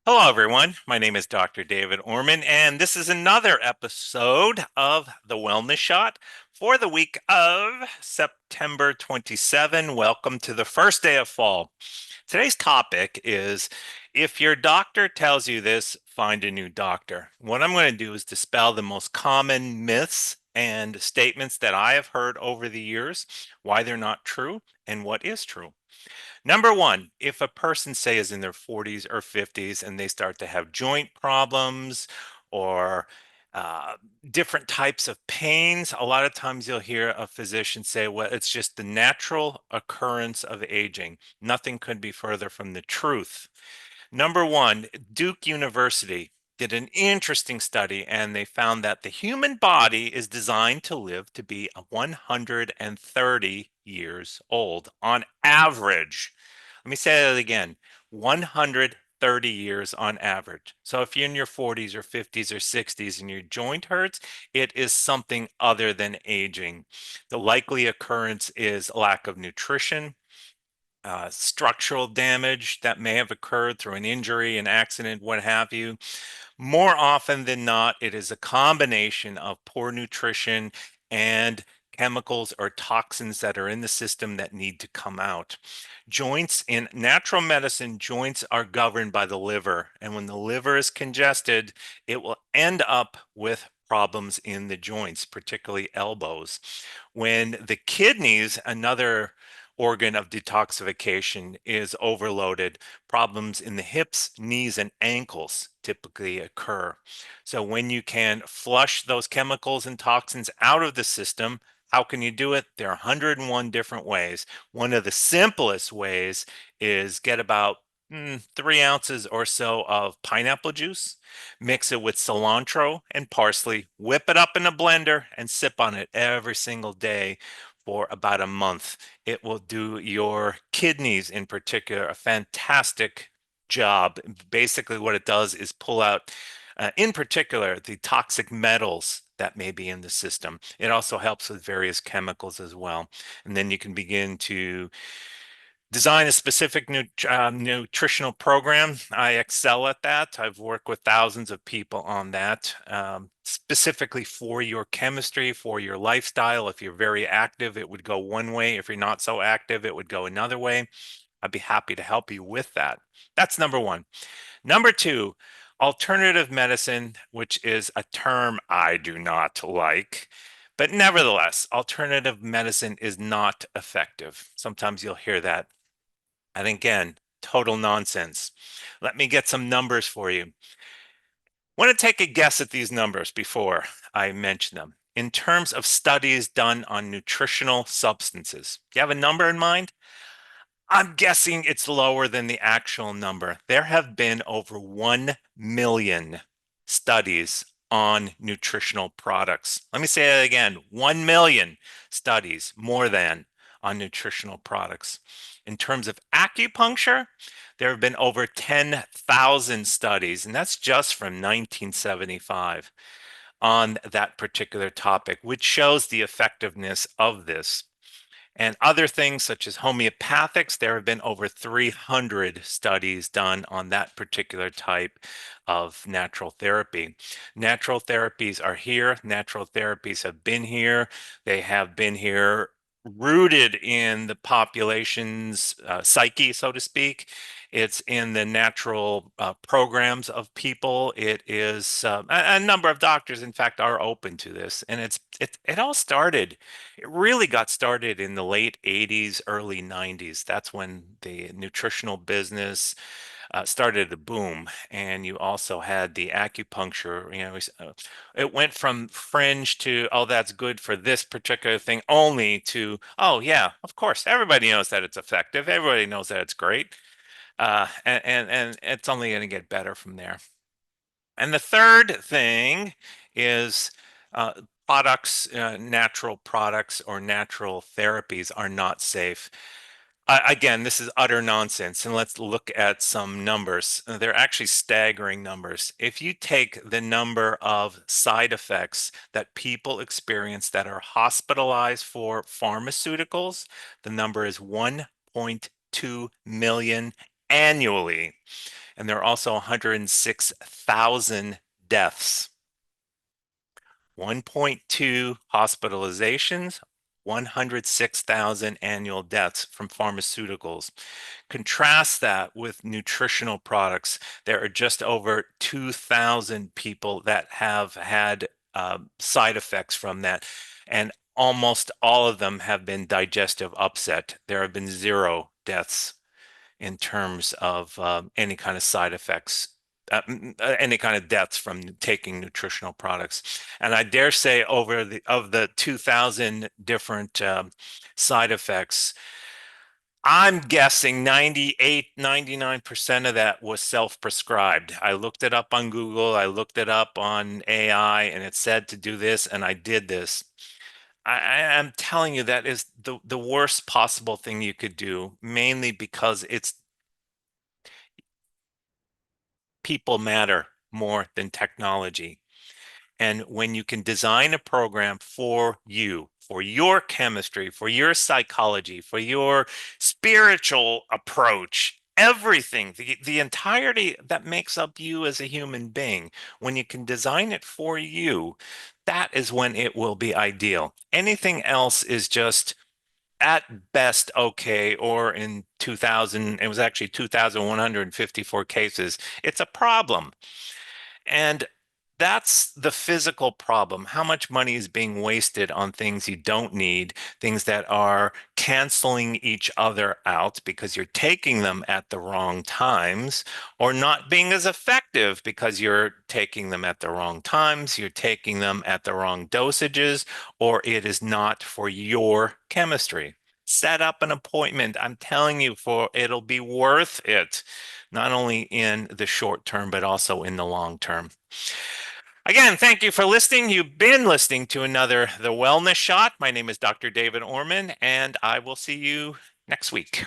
Hello, everyone. My name is Dr. David Orman, and this is another episode of The Wellness Shot for the week of September 27. Welcome to the first day of fall. Today's topic is if your doctor tells you this, find a new doctor. What I'm going to do is dispel the most common myths and statements that I have heard over the years, why they're not true, and what is true. Number one, if a person, say, is in their 40s or 50s and they start to have joint problems or uh, different types of pains, a lot of times you'll hear a physician say, well, it's just the natural occurrence of aging. Nothing could be further from the truth. Number one, Duke University did an interesting study and they found that the human body is designed to live to be 130 years old on average. Let me say that again, 130 years on average. So if you're in your 40s or 50s or 60s and your joint hurts, it is something other than aging. The likely occurrence is lack of nutrition, structural damage that may have occurred through an injury, an accident, what have you. More often than not, it is a combination of poor nutrition and chemicals or toxins that are in the system that need to come out. Joints in natural medicine, joints are governed by the liver. And when the liver is congested, it will end up with problems in the joints, particularly elbows. When the kidneys, another organ of detoxification, is overloaded, problems in the hips, knees, and ankles typically occur. So when you can flush those chemicals and toxins out of the system, how can you do it? There are 101 different ways. One of the simplest ways is get about 3 ounces or so of pineapple juice, mix it with cilantro and parsley, whip it up in a blender, and sip on it every single day for about a month. It will do your kidneys in particular a fantastic job. Basically, what it does is pull out, in particular, the toxic metals that may be in the system. It also helps with various chemicals as well. And then you can begin to design a specific nutritional program. I excel at that. I've worked with thousands of people on that, specifically for your chemistry, for your lifestyle. If you're very active, it would go one way. If you're not so active, it would go another way. I'd be happy to help you with that. That's number one. Number two, alternative medicine, which is a term I do not like. But nevertheless, alternative medicine is not effective. Sometimes you'll hear that. And again, total nonsense. Let me get some numbers for you. Want to take a guess at these numbers before I mention them. In terms of studies done on nutritional substances, do you have a number in mind? I'm guessing it's lower than the actual number. There have been over 1 million studies on nutritional products. Let me say that again, 1 million studies, more than, on nutritional products. In terms of acupuncture, there have been over 10,000 studies, and that's just from 1975 on that particular topic, which shows the effectiveness of this. And other things such as homeopathics, there have been over 300 studies done on that particular type of natural therapy. Natural therapies are here. Natural therapies have been here. They have been here rooted in the population's psyche, so to speak. It's in the natural programs of people. It is a number of doctors, in fact, are open to this, and it all started. It really got started in the late 80s, early 90s. That's when the nutritional business started to boom. And you also had the acupuncture, it went from fringe to, oh, that's good for this particular thing only to, oh, yeah, of course, everybody knows that it's effective. Everybody knows that it's great. And it's only going to get better from there. And the third thing is uh, natural products or natural therapies are not safe. Again, this is utter nonsense. And let's look at some numbers. They're actually staggering numbers. If you take the number of side effects that people experience that are hospitalized for pharmaceuticals, the number is 1.2 million annually. And there are also 106,000 deaths. 1.2 hospitalizations, 106,000 annual deaths from pharmaceuticals. Contrast that with nutritional products. There are just over 2,000 people that have had side effects from that, and almost all of them have been digestive upset. There have been 0 deaths in terms of any kind of side effects, any kind of deaths from taking nutritional products. And I dare say over the 2,000 different side effects, I'm guessing 98, 99% of that was self-prescribed. I looked it up on Google, I looked it up on AI, and it said to do this, and I did this. I'm telling you that is the worst possible thing you could do, mainly because it's people matter more than technology. And when you can design a program for you, for your chemistry, for your psychology, for your spiritual approach, everything, the entirety that makes up you as a human being, when you can design it for you, that is when it will be ideal. Anything else is just at best okay, or in 2000, it was actually 2,154 cases. It's a problem. And that's the physical problem. How much money is being wasted on things you don't need, things that are canceling each other out because you're taking them at the wrong times, or not being as effective because you're taking them at the wrong times, you're taking them at the wrong dosages, or it is not for your chemistry. Set up an appointment. I'm telling you, for it'll be worth it, not only in the short term, but also in the long term. Again, thank you for listening. You've been listening to another The Wellness Shot. My name is Dr. David Orman, and I will see you next week.